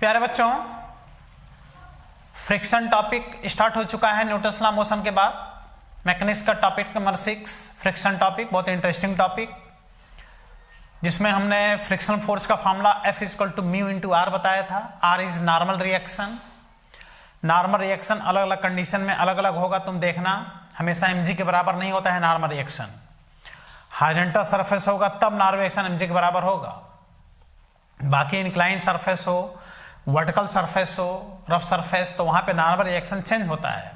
प्यारे बच्चों, friction topic start हो चुका है न्यूटन्स लॉ मोशन के बाद। मैकेनिक्स का टॉपिक नंबर 6 फ्रिक्शन टॉपिक, बहुत इंटरेस्टिंग टॉपिक, जिसमें हमने फ्रिक्शन फोर्स का formula F = mu into R बताया था। R is normal reaction. Normal reaction अलग अलग कंडीशन में अलग अलग होगा, तुम देखना, हमेशा mg के बराबर नहीं होता है नॉर्मल रिएक्शन। हॉरिजॉन्टल सरफेस होगा तब नॉर्मल रिएक्शन mg के बराबर होगा, बाकी इंक्लाइन सरफेस हो, वर्टिकल सरफेस हो, रफ सरफेस, तो वहां पे नॉर्मल रिएक्शन चेंज होता है।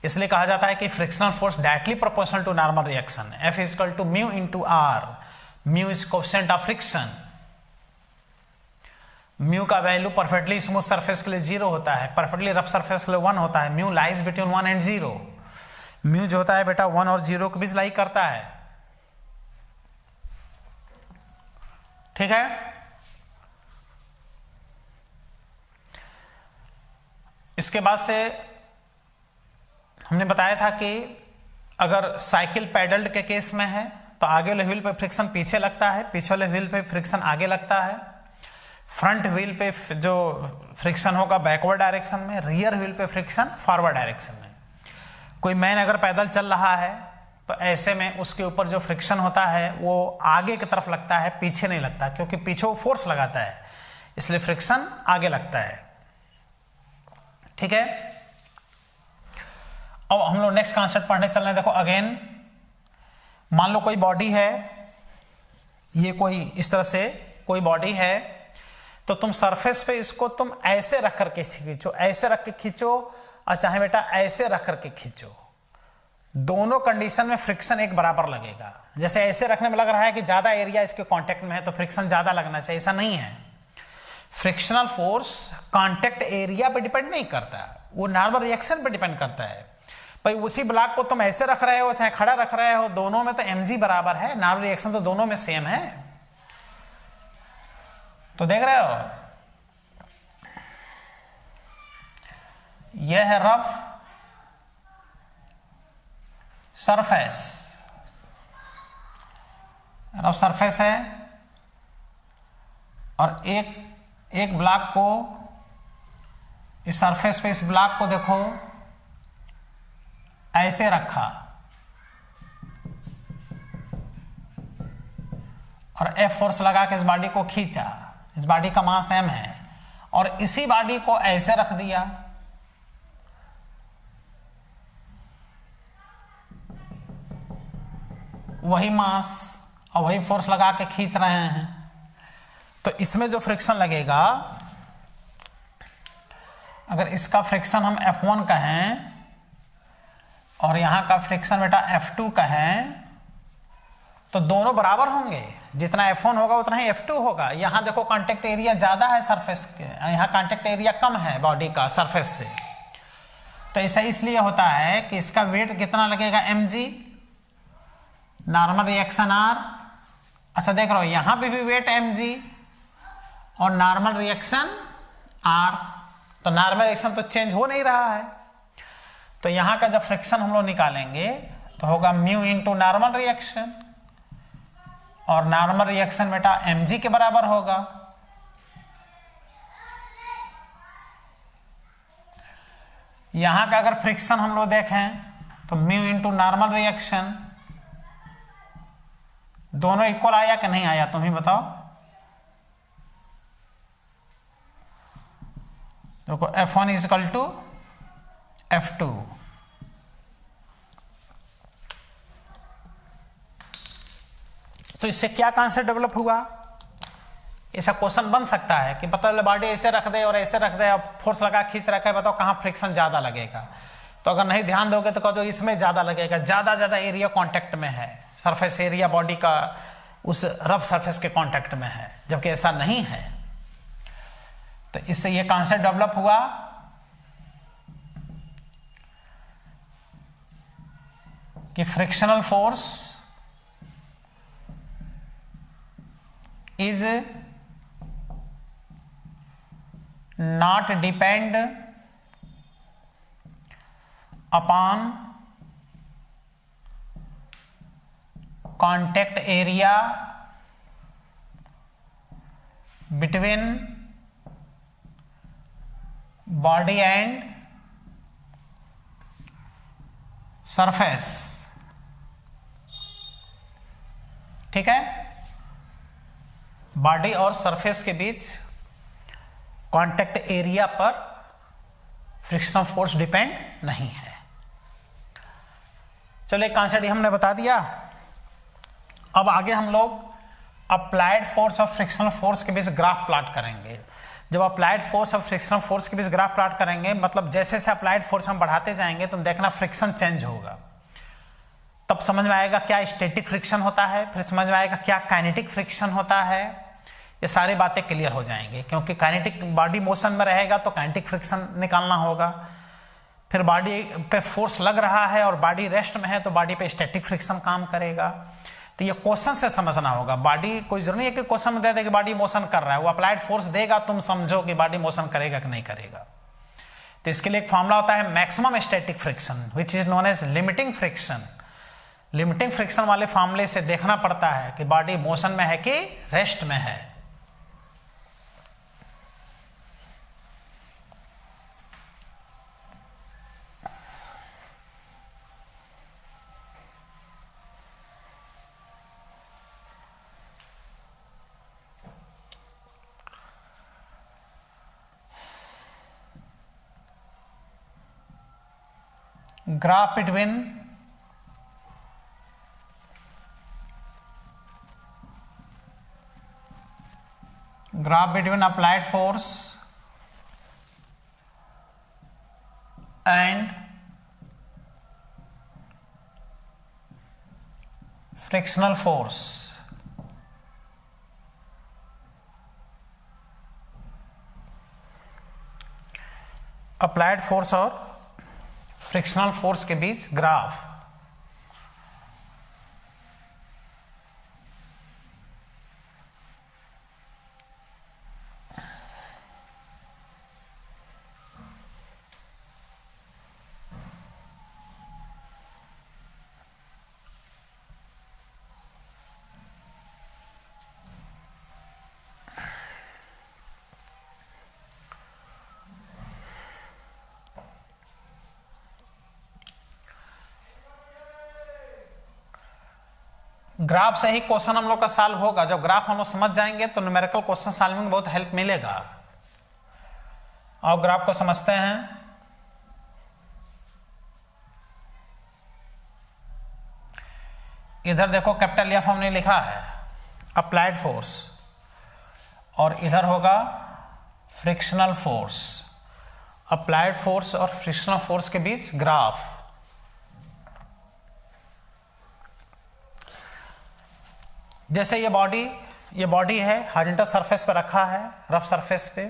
इसलिए कहा जाता है कि frictional force directly proportional to normal reaction. F = mu into R. Mu is coefficient of friction. Mu का वैल्यू परफेक्टली स्मूथ सरफेस के लिए 0 होता है, परफेक्टली रफ सरफेस के लिए 1 होता है। Mu lies between 1 and 0। Mu जो होता है बेटा 1 और 0 के बीच लाई करता है, ठीक है। इसके बाद से हमने बताया था कि अगर साइकिल पैडल्ड के केस में है तो आगे वाले व्हील पे फ्रिक्शन पीछे लगता है, पीछे वाले व्हील पे फ्रिक्शन आगे लगता है। फ्रंट व्हील पे जो फ्रिक्शन होगा बैकवर्ड डायरेक्शन में, रियर व्हील पे फ्रिक्शन फॉरवर्ड डायरेक्शन में। कोई मैन अगर पैदल चल रहा है तो ऐसे में उसके ऊपर जो फ्रिक्शन होता है वो आगे की तरफ लगता है, पीछे नहीं लगता, क्योंकि पीछे वो फोर्स लगाता है, इसलिए फ्रिक्शन आगे लगता है, ठीक है। अब हम लोग नेक्स्ट कॉन्सेप्ट पढ़ने चल रहे हैं। देखो अगेन, मान लो कोई बॉडी है, ये कोई इस तरह से कोई बॉडी है, तो तुम सरफेस पे इसको तुम ऐसे रख करके खींचो, ऐसे रख के खींचो, और चाहे बेटा ऐसे रख करके खींचो, दोनों कंडीशन में फ्रिक्शन एक बराबर लगेगा। जैसे ऐसे रखने में लग रहा है कि ज्यादा एरिया इसके कांटेक्ट में है तो फ्रिक्शन ज्यादा लगना चाहिए, ऐसा नहीं है। फ्रिक्शनल फोर्स कांटेक्ट एरिया पे डिपेंड नहीं करता, वो नॉर्मल रिएक्शन पे डिपेंड करता है। भाई उसी ब्लॉक को तुम ऐसे रख रहे हो चाहे खड़ा रख रहे हो, दोनों में तो mg बराबर है, नॉर्मल रिएक्शन तो दोनों में सेम है। तो देख रहे हो, यह है रफ सरफेस, रफ सरफेस है, और एक ब्लॉक को, इस सरफेस पे इस ब्लॉक को देखो ऐसे रखा और F फोर्स लगा के इस बॉडी को खींचा, इस बॉडी का मास m है, और इसी बॉडी को ऐसे रख दिया, वही मास और वही फोर्स लगा के खींच रहे हैं, तो इसमें जो फ्रिक्शन लगेगा, अगर इसका फ्रिक्शन हम F1 कहें और यहां का फ्रिक्शन बेटा F2 कहें, तो दोनों बराबर होंगे, जितना F1 होगा उतना ही F2 होगा। यहां देखो कांटेक्ट एरिया ज्यादा है सरफेस के, यहां कांटेक्ट एरिया कम है बॉडी का सरफेस से, तो ऐसा इसलिए होता है कि इसका वेट कितना लगेगा mg, नॉर्मल रिएक्शन r। अच्छा देख रहे हो, यहां पे भी वेट mg और नॉर्मल रिएक्शन r, तो नॉर्मल रिएक्शन तो चेंज हो नहीं रहा है, तो यहां का जब फ्रिक्शन हम लोग निकालेंगे तो होगा म्यू इंटू नॉर्मल रिएक्शन, और नॉर्मल रिएक्शन बेटा mg के बराबर होगा। यहां का अगर फ्रिक्शन हम लोग देखें तो म्यू इंटू नॉर्मल रिएक्शन, दोनों इक्वल आया कि नहीं आया, तुम ही बताओ। देखो F1 = F2, तो इससे क्या कॉन्सेप्ट डेवलप हुआ, ऐसा क्वेश्चन बन सकता है कि पता चले बॉडी ऐसे रख दे और ऐसे रख दे, अब फोर्स लगा खींच रखा है, बताओ कहां फ्रिक्शन ज्यादा लगेगा। तो अगर नहीं ध्यान दोगे तो कहो तो इसमें ज्यादा लगेगा, ज्यादा एरिया कांटेक्ट में है, सरफेस एरिया बॉडी का उस रफ सरफेस के कांटेक्ट में है, जबकि ऐसा नहीं है। तो इससे ये कॉन्सेप्ट डेवलप हुआ कि frictional force is not depend upon contact area between body and surface, ठीक है। बॉडी और सरफेस के बीच कांटेक्ट एरिया पर फ्रिक्शनल फोर्स डिपेंड नहीं है। चलो एक कॉन्सेप्ट हमने बता दिया। अब आगे हम लोग अप्लाइड फोर्स और फ्रिक्शनल फोर्स के बीच ग्राफ प्लॉट करेंगे। जब अप्लाइड फोर्स और फ्रिक्शनल फोर्स के बीच ग्राफ प्लॉट करेंगे, मतलब जैसे जैसे अप्लाइड फोर्स हम बढ़ाते जाएंगे तो देखना फ्रिक्शन चेंज होगा, तब समझ में आएगा क्या स्टैटिक फ्रिक्शन होता है, फिर समझ में आएगा क्या काइनेटिक फ्रिक्शन होता है। ये सारी बातें क्लियर हो जाएंगी, क्योंकि काइनेटिक बॉडी मोशन में रहेगा तो काइनेटिक फ्रिक्शन निकालना होगा, फिर बॉडी पे फोर्स लग रहा है और बॉडी रेस्ट में है तो बॉडी पे स्टैटिक फ्रिक्शन काम करेगा। तो ये क्वेश्चन से समझना होगा। बॉडी कोई जरूरी है कि क्वेश्चन में दे दे कि बॉडी मोशन कर रहा है, वो अप्लाइड फोर्स देगा, तुम समझो कि बॉडी मोशन करेगा कि नहीं करेगा। तो इसके लिए एक फॉर्मूला होता है maximum static friction, which is known as limiting friction. Limiting friction वाले फॉर्मूले से देखना पड़ता है कि बॉडी मोशन में है कि रेस्ट में है। Graph between applied force and frictional force। Applied force और फ्रिक्शनल फोर्स के बीच ग्राफ। ग्राफ से ही क्वेश्चन हम लोग का सॉल्व होगा। जब ग्राफ हम लोग समझ जाएंगे तो न्यूमेरिकल क्वेश्चन सॉल्विंग में बहुत हेल्प मिलेगा। और ग्राफ को समझते हैं। इधर देखो कैपिटल एफ हमने लिखा है अप्लाइड फोर्स, और इधर होगा फ्रिक्शनल फोर्स। अप्लाइड फोर्स और फ्रिक्शनल फोर्स के बीच ग्राफ। जैसे ये बॉडी है, हॉरिजॉन्टल सरफेस पे रखा है, रफ सरफेस पे,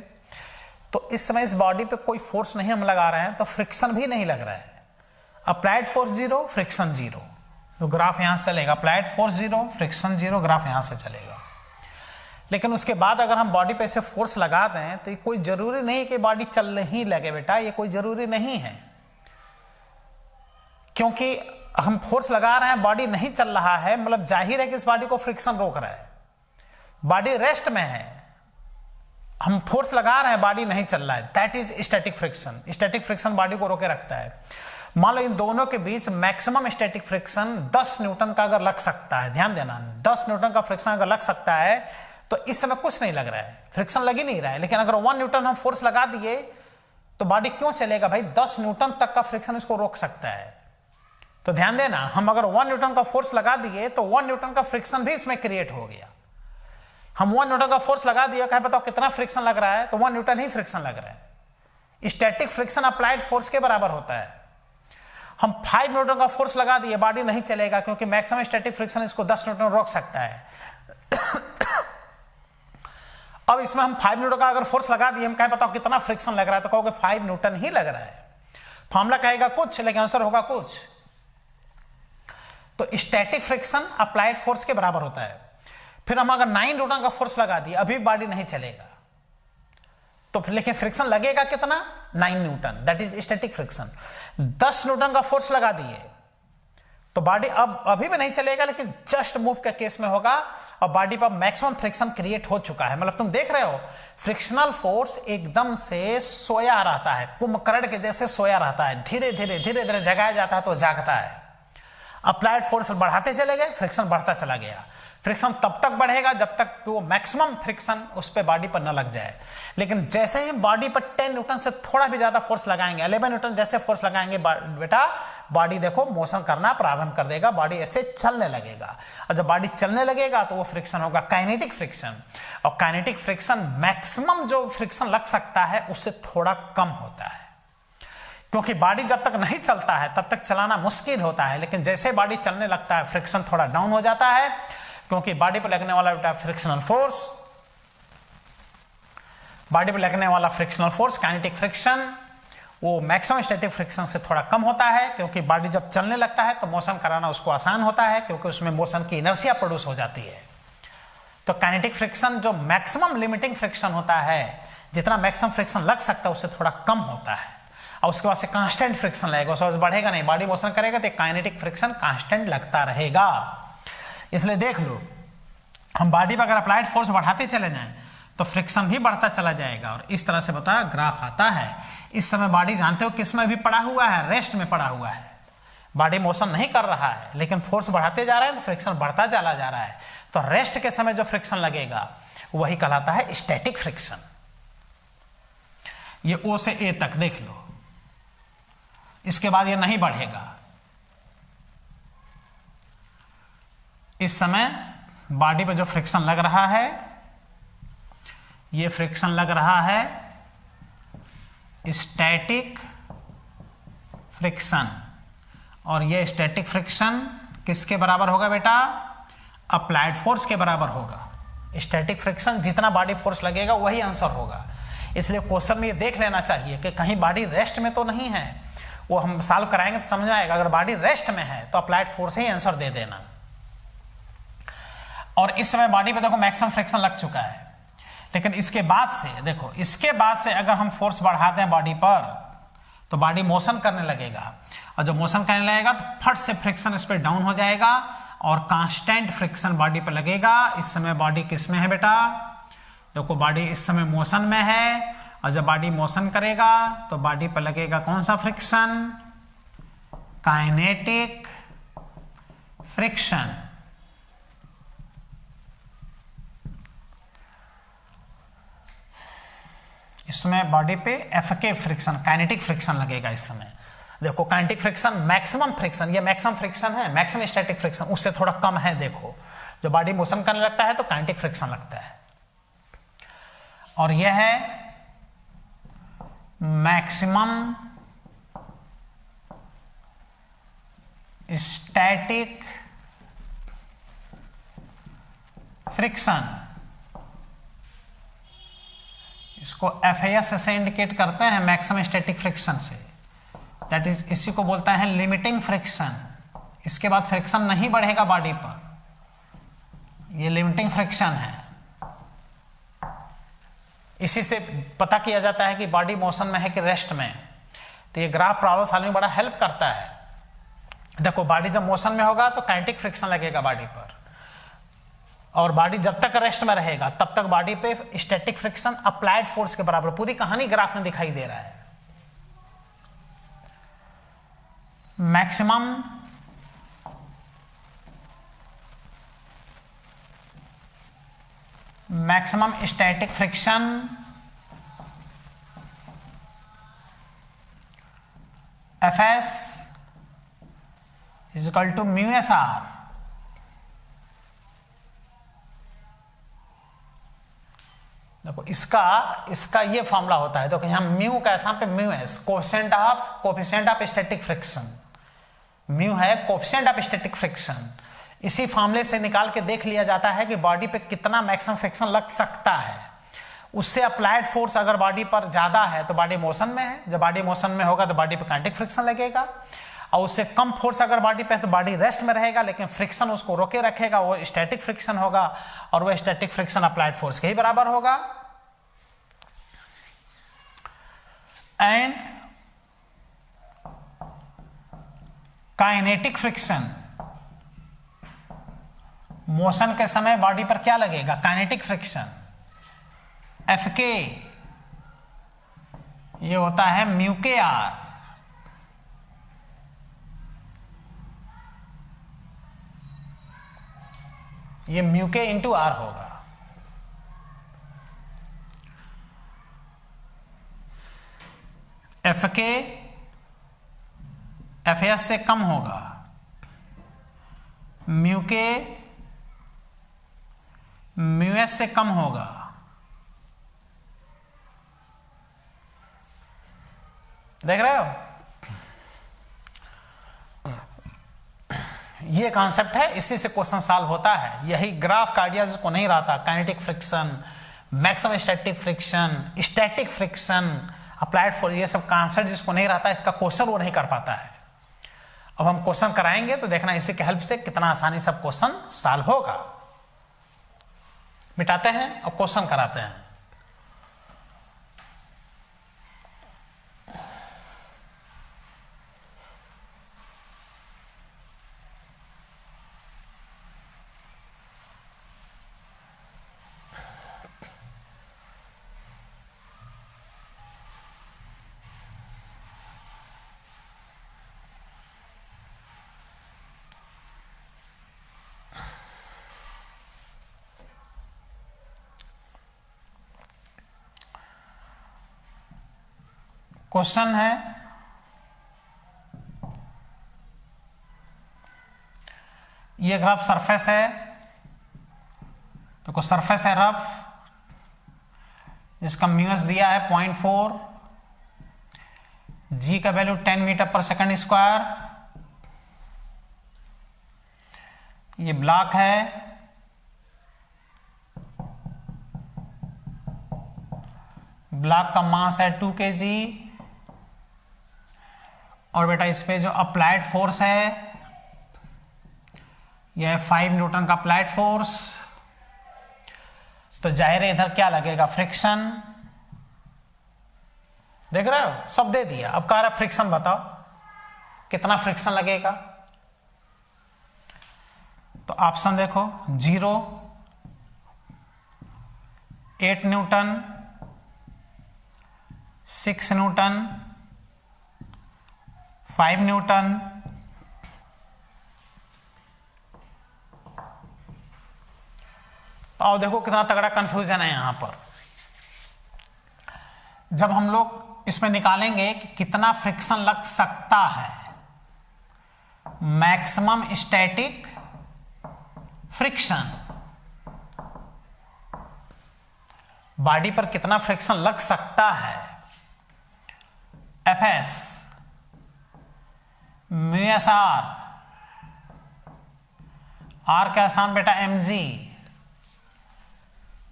तो इस समय इस बॉडी पे कोई फोर्स नहीं हम लगा रहे हैं तो फ्रिक्शन भी नहीं लग रहा है। अप्लाइड फोर्स 0, फ्रिक्शन 0, तो ग्राफ यहां से चलेगा। अप्लाइड फोर्स 0, फ्रिक्शन 0, ग्राफ यहां से चलेगा। लेकिन उसके बाद अगर हम बॉडी पे ऐसे फोर्स लगा दें तो ये कोई जरूरी नहीं कि बॉडी चलने ही लगे बेटा, ये कोई जरूरी नहीं है, क्योंकि हम फोर्स लगा रहे हैं, बॉडी नहीं चल रहा है, मतलब जाहिर है कि इस बॉडी को फ्रिक्शन रोक रहा है। बॉडी रेस्ट में है, हम फोर्स लगा रहे हैं, बॉडी नहीं चल रहा है, that is static friction. Static friction body को रोके रखता है। मान लो इन दोनों के बीच मैक्सिमम स्टैटिक फ्रिक्शन 10 न्यूटन का अगर लग सकता है, ध्यान देना, 10 न्यूटन का फ्रिक्शन अगर लग सकता है तो इस समय कुछ नहीं लग रहा है, फ्रिक्शन लग ही नहीं रहा है। लेकिन अगर 1 न्यूटन हम फोर्स लगा दिए तो बॉडी क्यों चलेगा भाई? 10 न्यूटन तक का फ्रिक्शन इसको रोक सकता है। तो ध्यान देना, हम अगर 1 न्यूटन का फोर्स लगा दिए तो 1 न्यूटन का फ्रिक्शन भी इसमें क्रिएट हो गया। हम 1 न्यूटन का फोर्स लगा दिया, कहे बताओ कितना फ्रिक्शन लग रहा है? तो 1 न्यूटन ही फ्रिक्शन लग रहा है। स्टैटिक फ्रिक्शन अप्लाइड फोर्स के बराबर होता है। हम 5 न्यूटन का फोर्स लगा दिए, बॉडी नहीं चलेगा, क्योंकि मैक्सिमम स्टैटिक फ्रिक्शन इसको 10 न्यूटन रोक सकता है। अब इसमें हम 5 न्यूटन का अगर फोर्स लगा दिए, हम कहे बताओ कितना फ्रिक्शन लग रहा है? तो कहोगे 5 न्यूटन ही लग रहा है। फॉर्मूला कहेगा कुछ, लेकिन आंसर होगा कुछ। तो स्टैटिक फ्रिक्शन अप्लाइड फोर्स के बराबर होता है। फिर हम अगर 9 न्यूटन का फोर्स लगा दिए, अभी बॉडी नहीं चलेगा, तो फिर लेकिन फ्रिक्शन लगेगा कितना? 9 Newton, that is static friction. 10 Newton का फोर्स लगा दिए तो बॉडी अब अभी भी नहीं चलेगा, लेकिन जस्ट मूव के केस में होगा और बॉडी पर मैक्सिमम फ्रिक्शन क्रिएट हो चुका है। मतलब तुम देख रहे हो फ्रिक्शनल फोर्स एकदम से सोया रहता है, कुंभकर्ण के जैसे सोया रहता है, धीरे धीरे जगाया जाता है तो जागता है। अप्लाइड फोर्स बढ़ाते चले गए, फ्रिक्शन बढ़ता चला गया। फ्रिक्शन तब तक बढ़ेगा जब तक वो मैक्सिमम फ्रिक्शन उस पे बॉडी पर न लग जाए। लेकिन जैसे ही बॉडी पर 10 न्यूटन से थोड़ा भी ज्यादा फोर्स लगाएंगे, 11 न्यूटन जैसे फोर्स लगाएंगे, बेटा बॉडी देखो मोशन करना प्रारंभ कर देगा, बॉडी ऐसे चलने लगेगा। और जब बॉडी चलने लगेगा तो वो फ्रिक्शन होगा काइनेटिक फ्रिक्शन। और काइनेटिक फ्रिक्शन मैक्सिमम जो फ्रिक्शन लग सकता है उससे थोड़ा कम होता है, क्योंकि बॉडी जब तक नहीं चलता है तब तक चलाना मुश्किल होता है। लेकिन जैसे बॉडी चलने लगता है फ्रिक्शन थोड़ा डाउन हो जाता है, क्योंकि बॉडी पर लगने वाला बेटा फ्रिक्शनल फोर्स, बॉडी पर लगने वाला फ्रिक्शनल फोर्स काइनेटिक फ्रिक्शन वो मैक्सिमम स्टैटिक फ्रिक्शन से थोड़ा कम होता है। क्योंकि बॉडी जब चलने लगता है तो मोशन कराना उसको आसान होता है, क्योंकि उसमें मोशन की इनर्शिया प्रोड्यूस हो जाती है। तो काइनेटिक फ्रिक्शन जो मैक्सिमम लिमिटिंग फ्रिक्शन होता है, जितना मैक्सिमम फ्रिक्शन लग सकता है उससे थोड़ा कम होता है। और उसके बाद से कांस्टेंट फ्रिक्शन लगेगा, उसके बाद बढ़ेगा नहीं, बॉडी मोशन करेगा तो काइनेटिक फ्रिक्शन कांस्टेंट लगता रहेगा। इसलिए देख लो, हम बॉडी पर अगर अप्लाइड फोर्स बढ़ाते चले जाएं तो फ्रिक्शन भी बढ़ता चला जाएगा। और इस तरह से बता ग्राफ आता है। इस समय बॉडी जानते हो किस में भी पड़ा हुआ है, रेस्ट में पड़ा हुआ है, बॉडी मोशन नहीं कर रहा है, लेकिन फोर्स बढ़ाते जा रहे हैं तो फ्रिक्शन बढ़ता चला जा रहा है। तो रेस्ट के समय जो फ्रिक्शन लगेगा वही कहलाता है स्टैटिक फ्रिक्शन। ये ओ से ए तक देख लो, इसके बाद ये नहीं बढ़ेगा। इस समय बॉडी पे जो फ्रिक्शन लग रहा है, ये फ्रिक्शन लग रहा है स्टैटिक फ्रिक्शन। और ये स्टैटिक फ्रिक्शन किसके बराबर होगा बेटा? अप्लाइड फोर्स के बराबर होगा। स्टैटिक फ्रिक्शन जितना बॉडी फोर्स लगेगा वही आंसर होगा। इसलिए क्वेश्चन में ये देख लेना चाहिए कि कहीं बॉडी रेस्ट में तो नहीं है। वो हम सॉल्व कराएंगे तो समझ में आएगा। अगर बॉडी रेस्ट में है तो अप्लाइड फोर्स ही आंसर दे देना। और इस समय बॉडी पे देखो मैक्सिमम फ्रिक्शन लग चुका है, लेकिन इसके बाद से देखो, इसके बाद से अगर हम फोर्स बढ़ाते हैं बॉडी पर तो बॉडी मोशन करने लगेगा। और जब मोशन करने लगेगा तो फट से फ्रिक्शन इस पर डाउन हो जाएगा और कांस्टेंट फ्रिक्शन बॉडी पर लगेगा। इस समय बॉडी किस में है बेटा? देखो बॉडी इस समय मोशन में है, और जब बॉडी मोशन करेगा तो बॉडी पर लगेगा कौन सा फ्रिक्शन? Kinetic friction. इसमें बॉडी पे एफके फ्रिक्शन, काइनेटिक फ्रिक्शन लगेगा। इस समय देखो काइनेटिक फ्रिक्शन मैक्सिमम फ्रिक्शन, ये मैक्सिमम फ्रिक्शन है, मैक्सिमम स्टैटिक फ्रिक्शन उससे थोड़ा कम है। देखो जो बॉडी मोशन करने लगता है तो काइनेटिक फ्रिक्शन लगता है, और यह है मैक्सिमम स्टैटिक फ्रिक्शन। इसको FAS से इंडिकेट करते हैं, मैक्सिमम स्टैटिक फ्रिक्शन से। दैट इज, इसी को बोलता है लिमिटिंग फ्रिक्शन। इसके बाद फ्रिक्शन नहीं बढ़ेगा बॉडी पर, ये लिमिटिंग फ्रिक्शन है। इसी से पता किया जाता है कि बॉडी मोशन में है कि रेस्ट में। तो ये ग्राफ प्रॉब्लम सॉल्विंग बड़ा हेल्प करता है। देखो बॉडी जब मोशन में होगा तो काइनेटिक फ्रिक्शन लगेगा बॉडी पर, और बॉडी जब तक रेस्ट में रहेगा तब तक बॉडी पे स्टैटिक फ्रिक्शन अप्लाइड फोर्स के बराबर। पूरी कहानी ग्राफ में दिखाई दे रहा है। Maximum static friction FS is equal to mu S R. देखो इसका ये फॉर्मूला होता है। देखो यहां म्यू का है, पे mu S coefficient of static friction. Mu है कोफिशिएंट ऑफ स्टैटिक फ्रिक्शन। इसी फॉर्मूले से निकाल के देख लिया जाता है कि बॉडी पे कितना मैक्सिमम फ्रिक्शन लग सकता है। उससे अप्लाइड फोर्स अगर बॉडी पर ज्यादा है तो बॉडी मोशन में है, जब बॉडी मोशन में होगा तो बॉडी पे काइनेटिक फ्रिक्शन लगेगा। और उससे कम फोर्स अगर बॉडी पे है तो बॉडी रेस्ट में रहेगा, लेकिन फ्रिक्शन उसको रोके रखेगा, वो स्टैटिक फ्रिक्शन होगा। और वो स्टैटिक फ्रिक्शन अप्लाइड फोर्स के ही बराबर होगा। एंड काइनेटिक फ्रिक्शन मोशन के समय बॉडी पर क्या लगेगा? Kinetic friction. Fk ये होता है म्यू के आर। ये म्यू के इंटू आर होगा। Fk Fs से कम होगा, म्यू के म्यू एस से कम होगा। देख रहे हो? ये कॉन्सेप्ट है, इसी से क्वेश्चन सॉल्व होता है। यही ग्राफ कार्डिया जिसको नहीं रहता, kinetic friction, maximum static friction, static friction, applied force, ये सब कॉन्सेप्ट जिसको नहीं रहता, इसका क्वेश्चन वो नहीं कर पाता है। अब हम क्वेश्चन कराएंगे तो देखना इसी के हेल्प से कितना आसानी सब क्वेश्चन सॉल्व होगा। मिटाते हैं और क्वेश्चन कराते हैं। क्वेश्चन है, ये रफ सरफेस है, तो सरफेस है रफ, जिसका म्यूएस दिया है 0.4, जी का वैल्यू 10 मीटर पर सेकंड स्क्वायर। ये ब्लॉक है, ब्लॉक का मास है 2 kg, और बेटा इस पे जो अप्लाइड फोर्स है यह है 5 न्यूटन का अप्लाइड फोर्स। तो जाहिर है इधर क्या लगेगा? फ्रिक्शन। देख रहे हो? सब दे दिया। अब कह रहा फ्रिक्शन बताओ कितना फ्रिक्शन लगेगा। तो ऑप्शन देखो, 0, 8 न्यूटन, 6 न्यूटन, 5 न्यूटन। तो आओ देखो कितना तगड़ा कंफ्यूजन है यहां पर। जब हम लोग इसमें निकालेंगे कि कितना फ्रिक्शन लग सकता है, मैक्सिमम स्टैटिक फ्रिक्शन, बॉडी पर कितना फ्रिक्शन लग सकता है, Fs mu S R, R का आसान बेटा mg।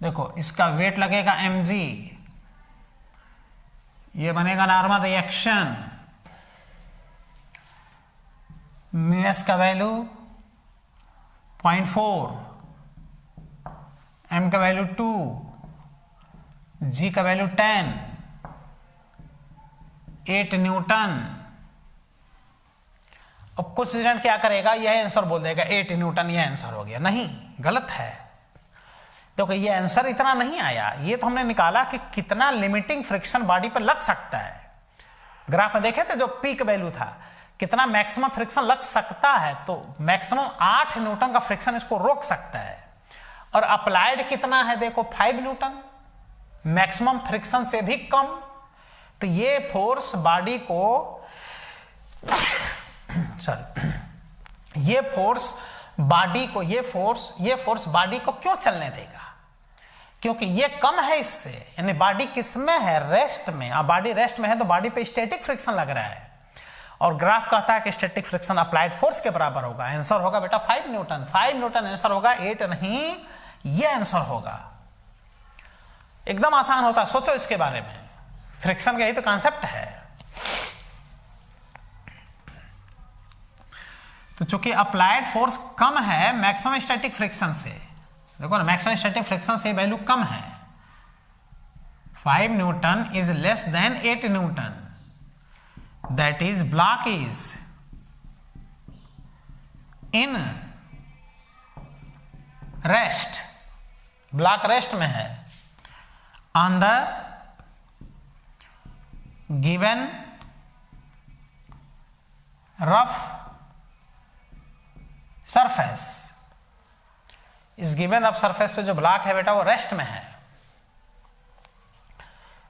देखो इसका वेट लगेगा mg, ये बनेगा नॉर्मल रिएक्शन। म्यू एस का वैल्यू 0.4, m का वैल्यू 2, g का वैल्यू 10, 8 न्यूटन। अब कुछ स्टूडेंट क्या करेगा, यह आंसर बोल देगा 8 न्यूटन, यह आंसर हो गया। नहीं, गलत है। देखो ये आंसर इतना नहीं आया, ये तो हमने निकाला कि कितना लिमिटिंग फ्रिक्शन बॉडी पर लग सकता है। ग्राफ में देखे थे जो पीक वैल्यू था, कितना मैक्सिमम फ्रिक्शन लग सकता है, तो मैक्सिमम 8 न्यूटन का फ्रिक्शन इसको रोक सकता है। और अप्लाइड कितना है देखो, 5 न्यूटन, मैक्सिमम फ्रिक्शन से भी कम। तो ये फोर्स बॉडी को ये फोर्स बॉडी को ये फोर्स बॉडी को क्यों चलने देगा? क्योंकि ये कम है इससे, यानी बॉडी किस में है? रेस्ट में। अब बॉडी रेस्ट में है तो बॉडी पे स्टैटिक फ्रिक्शन लग रहा है, और ग्राफ कहता है कि स्टैटिक फ्रिक्शन अप्लाइड फोर्स के बराबर होगा। आंसर होगा बेटा 5 न्यूटन। 5 न्यूटन आंसर होगा, 8 नहीं, ये आंसर होगा। एकदम आसान होता है, सोचो इसके बारे में। फ्रिक्शन का यही तो कॉन्सेप्ट है। तो चूंकि अप्लाइड फोर्स कम है मैक्सिमम स्टैटिक फ्रिक्शन से, देखो ना मैक्सिमम स्टैटिक फ्रिक्शन से वैल्यू कम है, 5 Newton is less than 8 Newton, that is block is in rest, block rest में है, on the given rough surface, इस गिवन रफ सरफेस पे जो ब्लॉक है बेटा वो रेस्ट में है,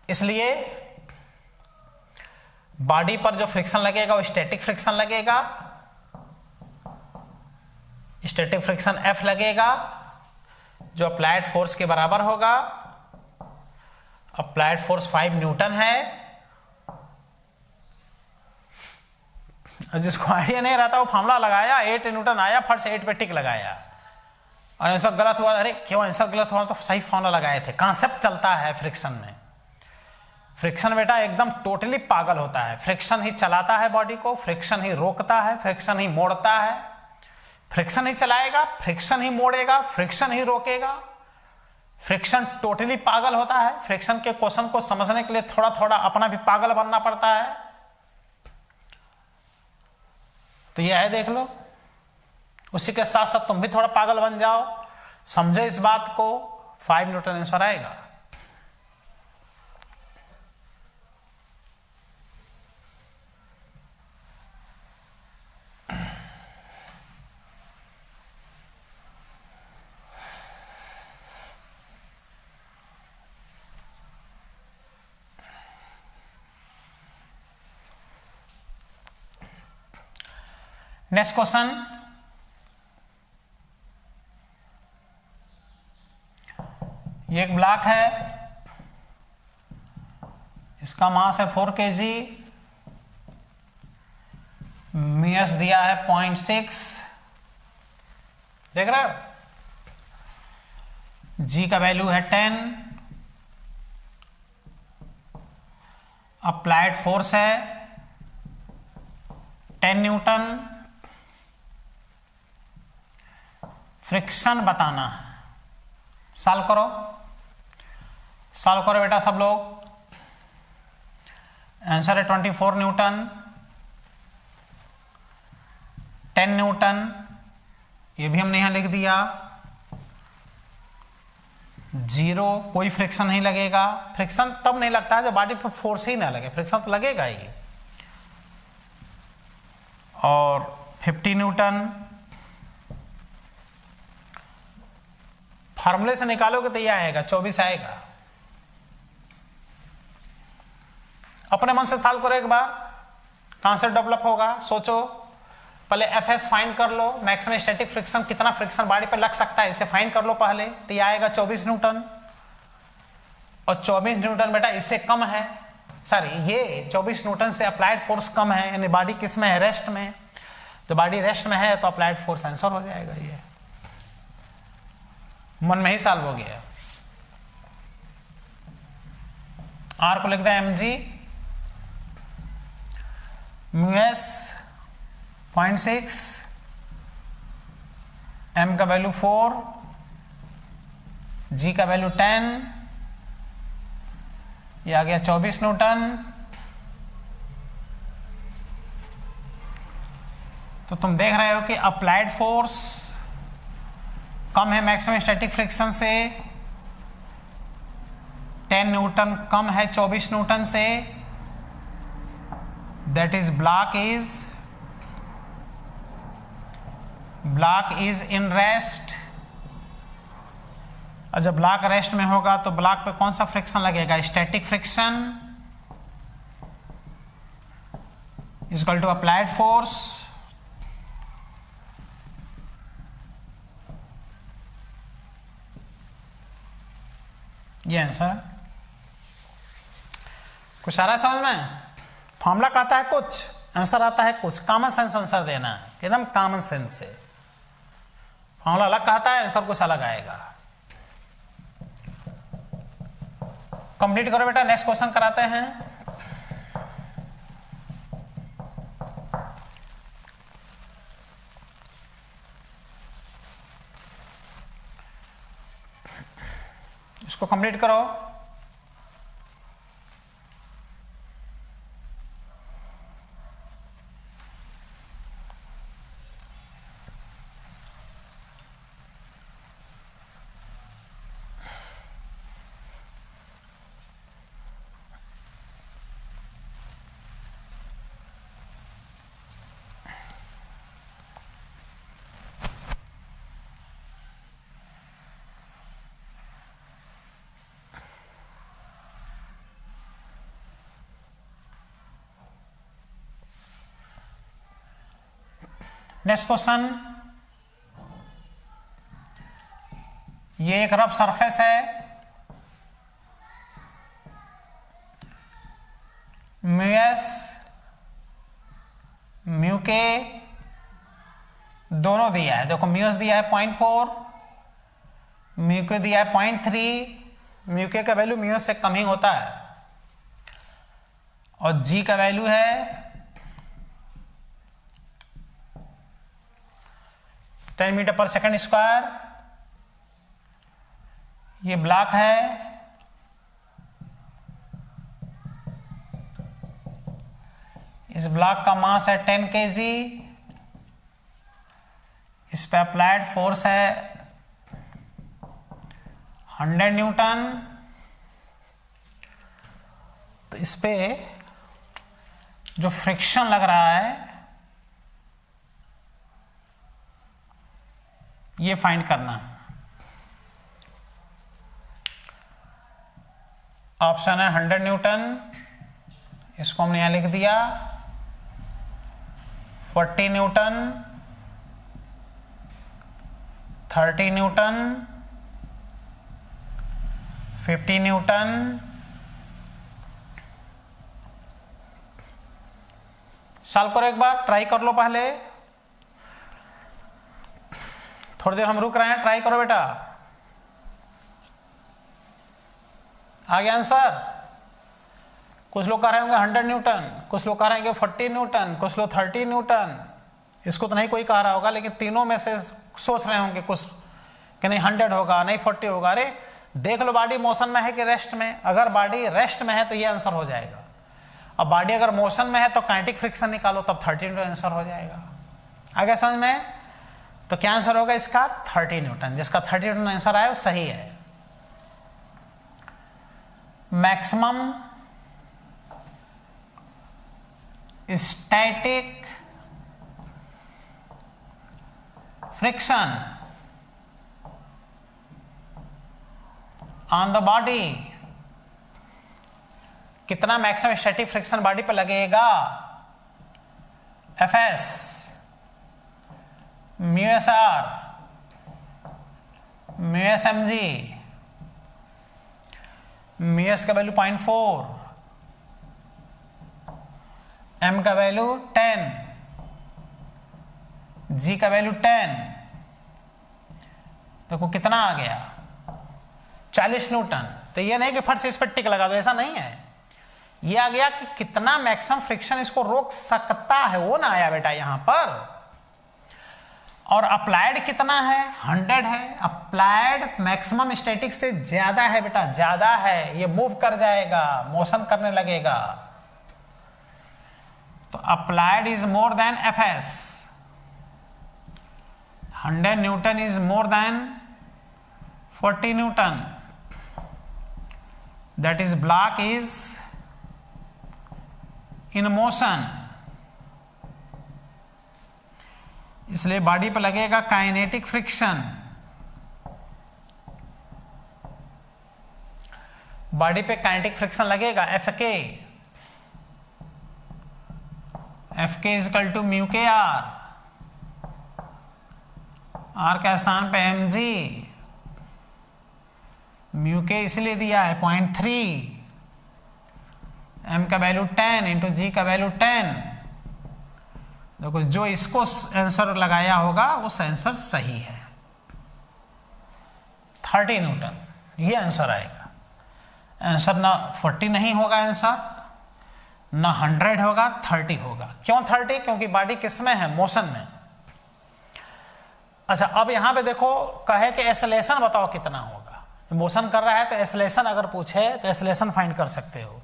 इसलिए बॉडी पर जो फ्रिक्शन लगेगा वो स्टैटिक फ्रिक्शन लगेगा, स्टैटिक फ्रिक्शन F लगेगा जो अप्लाइड फोर्स के बराबर होगा। अप्लाइड फोर्स 5 न्यूटन है, जिसको आइडिया नहीं रहता वो फार्मूला लगाया, 8 न्यूटन आया, फट से 8 पे टिक लगाया और आंसर गलत हुआ, अरे क्यों आंसर गलत हुआ, तो सही फार्मूला लगाए थे। कॉन्सेप्ट चलता है फ्रिक्शन में, फ्रिक्शन बेटा एकदम टोटली पागल होता है, फ्रिक्शन ही चलाता है बॉडी को, फ्रिक्शन ही रोकता है, फ्रिक्शन ही मोड़ता है, फ्रिक्शन ही चलाएगा, फ्रिक्शन ही मोड़ेगा, फ्रिक्शन ही रोकेगा, फ्रिक्शन टोटली पागल होता है। फ्रिक्शन के क्वेश्चन को समझने के लिए थोड़ा थोड़ा अपना भी पागल बनना पड़ता है। तो यह है, देख लो, उसी के साथ साथ तुम भी थोड़ा पागल बन जाओ, समझे इस बात को, 5 न्यूटन आंसर आएगा। नेक्स्ट क्वेश्चन, ये एक ब्लॉक है, इसका मास है 4 kg, म्यूएस दिया है 0.6, देख रहे हो, जी का वैल्यू है 10, अप्लाइड फोर्स है 10 न्यूटन, फ्रिक्शन बताना है। सॉल्व करो, सॉल्व करो बेटा सब लोग। आंसर है 24 न्यूटन, 10 न्यूटन, ये भी हमने यहां लिख दिया, 0, कोई फ्रिक्शन नहीं लगेगा। फ्रिक्शन तब नहीं लगता है जब बॉडी पर फोर्स ही ना लगे, फ्रिक्शन तो लगेगा ही। और 50 न्यूटन, फार्मूले से निकालोगे तो यह आएगा 24 आएगा। अपने मन से सॉल्व करो एक बार, कॉन्सेप्ट डेवलप होगा। सोचो, पहले एफएस फाइंड कर लो, मैक्सिमम स्टैटिक फ्रिक्शन, कितना फ्रिक्शन बॉडी पे लग सकता है, इसे फाइंड कर लो पहले, तो यह आएगा 24 न्यूटन। और 24 न्यूटन बेटा इससे कम है, सॉरी ये 24 न्यूटन से अप्लाइड फोर्स कम है, यानी बॉडी किस में है, रेस्ट में। तो बॉडी रेस्ट में है तो अप्लाइड फोर्स आंसर हो जाएगा। ये मन में ही सॉल्व हो गया। आर को लिख दें mg, म्यूएस 0.6, m का वैल्यू 4, g का वैल्यू 10, ये आ गया 24 न्यूटन। तो तुम देख रहे हो कि अप्लाइड फोर्स कम है मैक्सिमम स्टैटिक फ्रिक्शन से, 10 न्यूटन कम है 24 न्यूटन से, that is block is in rest. और जब ब्लॉक रेस्ट में होगा तो ब्लॉक पे कौन सा फ्रिक्शन लगेगा, static friction is equal to applied force. ये आंसर। कुछ आ रहा है समझ में? फॉर्मूला कहता है कुछ, आंसर आता है कुछ, कॉमन सेंस आंसर देना है, एकदम कॉमन सेंस से। फॉर्मूला अलग कहता है, आंसर कुछ अलग आएगा। कंप्लीट करो बेटा, नेक्स्ट क्वेश्चन कराते हैं। इसको कंप्लीट करो। नेक्स्ट क्वेश्चन, ये एक रफ सरफेस है, म्यूएस म्यू के दोनों दिया है। देखो म्यूएस दिया है 0.4, म्यू के दिया है 0.3। म्यू के का वैल्यू म्यूएस से कम ही होता है, और जी का वैल्यू है 10 मीटर पर सेकंड स्क्वायर। ये ब्लॉक है, इस ब्लॉक का मास है 10 kg, इस पे अप्लाइड फोर्स है 100 न्यूटन। तो इस पे जो फ्रिक्शन लग रहा है ये फाइंड करना। ऑप्शन है 100 न्यूटन, इसको हमने यहां लिख दिया। 40 न्यूटन, 30 न्यूटन, 50 न्यूटन, सॉल्व करो, एक बार ट्राई कर लो। पहले थोड़ी देर हम रुक रहे हैं, ट्राई करो बेटा। आ गया आंसर? कुछ लोग कह रहे होंगे 100 न्यूटन, कुछ लोग कह रहे हैं कि 40 न्यूटन, कुछ लोग 30 न्यूटन। इसको तो नहीं कोई कह रहा होगा, लेकिन तीनों में से सोच रहे होंगे कुछ कि नहीं 100 होगा, नहीं 40 होगा। अरे देख लो, बॉडी मोशन में है कि रेस्ट में। अगर बॉडी रेस्ट में है तो ये आंसर हो जाएगा। अब बॉडी अगर मोशन में है तो काइनेटिक फ्रिक्शन निकालो, तब 30 न्यूटन आंसर हो जाएगा। आगे समझ में? तो क्या आंसर होगा इसका? 30 न्यूटन। जिसका 30 न्यूटन आंसर आया वो सही है। Maximum static friction on the body, कितना मैक्सिमम स्टैटिक फ्रिक्शन बॉडी पे लगेगा? एफएस, म्यूएसआर, म्यूएसएमजी। म्यूएस का वैल्यू 0.4, एम का वैल्यू 10, जी का वैल्यू 10। देखो कितना आ गया? 40 न्यूटन। तो ये नहीं कि फट से इस पर टिक लगा दो, ऐसा नहीं है। ये आ गया कि कितना मैक्सिमम फ्रिक्शन इसको रोक सकता है, वो ना आया बेटा यहां पर। और अप्लाइड कितना है? 100 है। अप्लाइड मैक्सिमम स्टैटिक से ज्यादा है बेटा, ज्यादा है। ये मूव कर जाएगा, मोशन करने लगेगा। तो applied is more than FS. 100 Newton is more than 40 Newton. That is block is in motion, इसलिए बॉडी पर लगेगा काइनेटिक फ्रिक्शन। बॉडी पे काइनेटिक फ्रिक्शन लगेगा एफके। एफके इज इक्वल टू म्यू के आर, आर के स्थान पे एम जी। म्यू के इसलिए दिया है 0.3, एम का वैल्यू 10 इंटू जी का वैल्यू 10। देखो जो इसको आंसर लगाया होगा उस आंसर सही है, 30 न्यूटन ये आंसर आएगा। आंसर ना 40 नहीं होगा, आंसर ना 100 होगा, 30 होगा। क्यों 30? क्योंकि बॉडी किसमें है? मोशन में। अच्छा अब यहां पे देखो, कहे कि एक्सेलरेशन बताओ कितना होगा। मोशन कर रहा है तो एक्सेलरेशन अगर पूछे तो एक्सेलरेशन फाइंड कर सकते हो।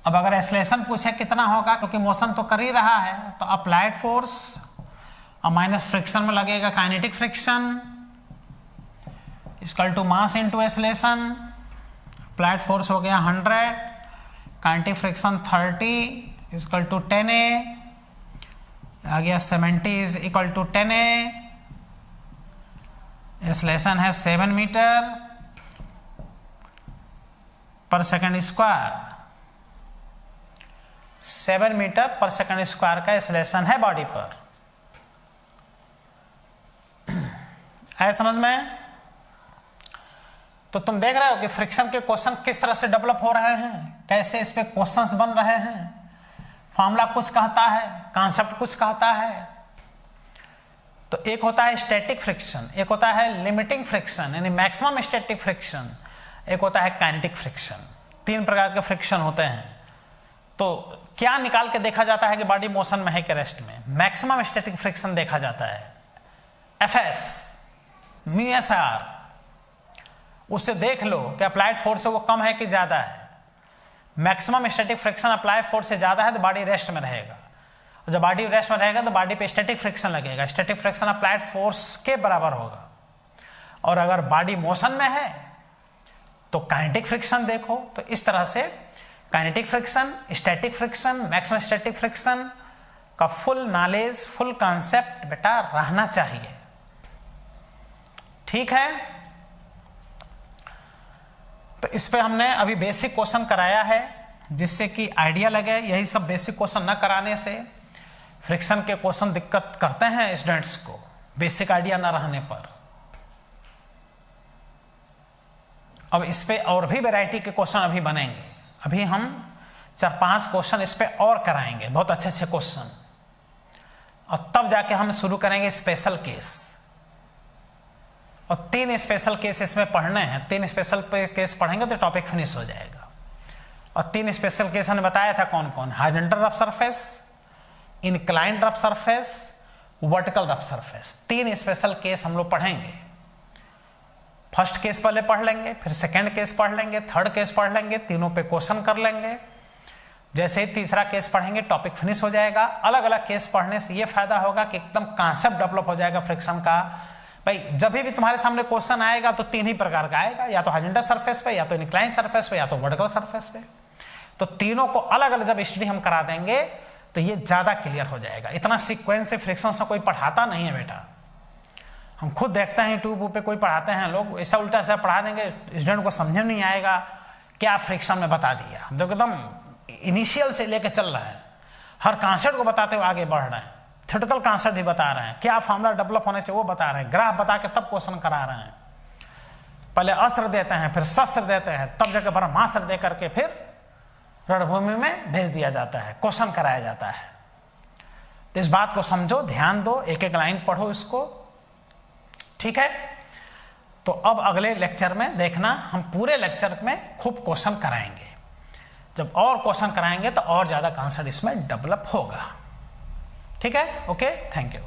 अब अगर एक्सेलरेशन पूछे कितना होगा, क्योंकि मोशन तो कर ही रहा है, तो अप्लाइड फोर्स और माइनस फ्रिक्शन में लगेगा kinetic friction equal to mass into acceleration. Applied force हो गया 100, kinetic friction 30 equal to 10A, आ गया 70 is equal to 10A। Acceleration है 7 मीटर पर सेकंड स्क्वायर। 7 मीटर पर सेकंड स्क्वायर का एक्सेलरेशन है बॉडी पर। आया समझ में? तो तुम देख रहे हो कि फ्रिक्शन के क्वेश्चन किस तरह से डेवलप हो रहे हैं, कैसे इस पे क्वेश्चंस बन रहे हैं। फॉर्मूला कुछ कहता है, कॉन्सेप्ट कुछ कहता है। तो एक होता है स्टैटिक फ्रिक्शन, एक होता है लिमिटिंग फ्रिक्शन यानी मैक्सिमम स्टैटिक फ्रिक्शन, एक होता है काइनेटिक फ्रिक्शन। 3 प्रकार के फ्रिक्शन होते हैं। तो क्या निकाल के देखा जाता है कि बॉडी मोशन में है कि रेस्ट में? मैक्सिमम स्टैटिक फ्रिक्शन देखा जाता है, एफएस म्यू एस आर। उससे देख लो कि अप्लाइड फोर्स से वो कम है कि ज्यादा है। Maximum static friction applied force से ज्यादा है तो बॉडी रेस्ट में रहेगा, और जब बॉडी रेस्ट में रहेगा तो बॉडी पे स्टैटिक फ्रिक्शन लगेगा। स्टैटिक फ्रिक्शन अप्लाइड फोर्स के बराबर होगा। और अगर बॉडी मोशन में है तो काइनेटिक फ्रिक्शन देखो। तो इस तरह से kinetic friction, static friction, maximum static friction का फुल नॉलेज, फुल कॉन्सेप्ट बेटा रहना चाहिए। ठीक है? तो इस पे हमने अभी बेसिक क्वेश्चन कराया है जिससे कि आइडिया लगे। यही सब बेसिक क्वेश्चन न कराने से फ्रिक्शन के क्वेश्चन दिक्कत करते हैं स्टूडेंट्स को, बेसिक आइडिया न रहने पर। अब इस पे और भी वैरायटी के क्वेश्चन अभी बनेंगे। अभी हम 4-5 क्वेश्चन इस पे और कराएंगे, बहुत अच्छे अच्छे क्वेश्चन, और तब जाके हम शुरू करेंगे स्पेशल केस। और 3 स्पेशल केस इसमें पढ़ने हैं। 3 स्पेशल केस पढ़ेंगे तो टॉपिक फिनिश हो जाएगा। और 3 स्पेशल केस हमने बताया था कौन कौन? Horizontal rough surface, inclined rough surface, vertical rough surface. 3 special case हम लोग पढ़ेंगे। फर्स्ट केस पहले पढ़ लेंगे, फिर सेकंड केस पढ़ लेंगे, थर्ड केस पढ़ लेंगे, तीनों पे क्वेश्चन कर लेंगे। जैसे ही तीसरा केस पढ़ेंगे टॉपिक फिनिश हो जाएगा। अलग अलग केस पढ़ने से ये फायदा होगा कि एकदम कॉन्सेप्ट डेवलप हो जाएगा फ्रिक्शन का। भाई जब भी तुम्हारे सामने क्वेश्चन आएगा तो 3 ही प्रकार का आएगा, या तो हॉरिजॉन्टल सरफेस पे, या तो इंक्लाइन सरफेस पे, या तो वर्टिकल सरफेस पे। तो तीनों को अलग अलग जब स्टडी हम करा देंगे तो ये ज्यादा क्लियर हो जाएगा। इतना सीक्वेंस से फ्रिक्शन से कोई पढ़ाता नहीं है बेटा। हम खुद देखते हैं यूट्यूब पे कोई पढ़ाते हैं लोग, ऐसा उल्टा सीधा पढ़ा देंगे, स्टूडेंट को समझ नहीं आएगा क्या फ्रिक्शन में बता दिया। हम तो एकदम इनिशियल से लेके चल रहे हैं, हर कॉन्सेप्ट को बताते हुए आगे बढ़ रहे हैं। थ्योरेटिकल कॉन्सेप्ट भी बता रहे हैं, क्या फॉर्मूला डेवलप होने चाहिए वो बता रहे हैं, ग्राफ बता के तब क्वेश्चन करा रहे हैं। पहले अस्त्र देते हैं, फिर शस्त्र देते हैं, तब जाकर ब्रह्मास्त्र दे करके फिर रणभूमि में भेज दिया जाता है, क्वेश्चन कराया जाता है। तो इस बात को समझो, ध्यान दो, एक एक लाइन पढ़ो इसको। ठीक है? तो अब अगले लेक्चर में देखना, हम पूरे लेक्चर में खूब क्वेश्चन कराएंगे। जब और क्वेश्चन कराएंगे तो और ज्यादा कॉन्सेप्ट इसमें डेवलप होगा। ठीक है? Okay, thank you.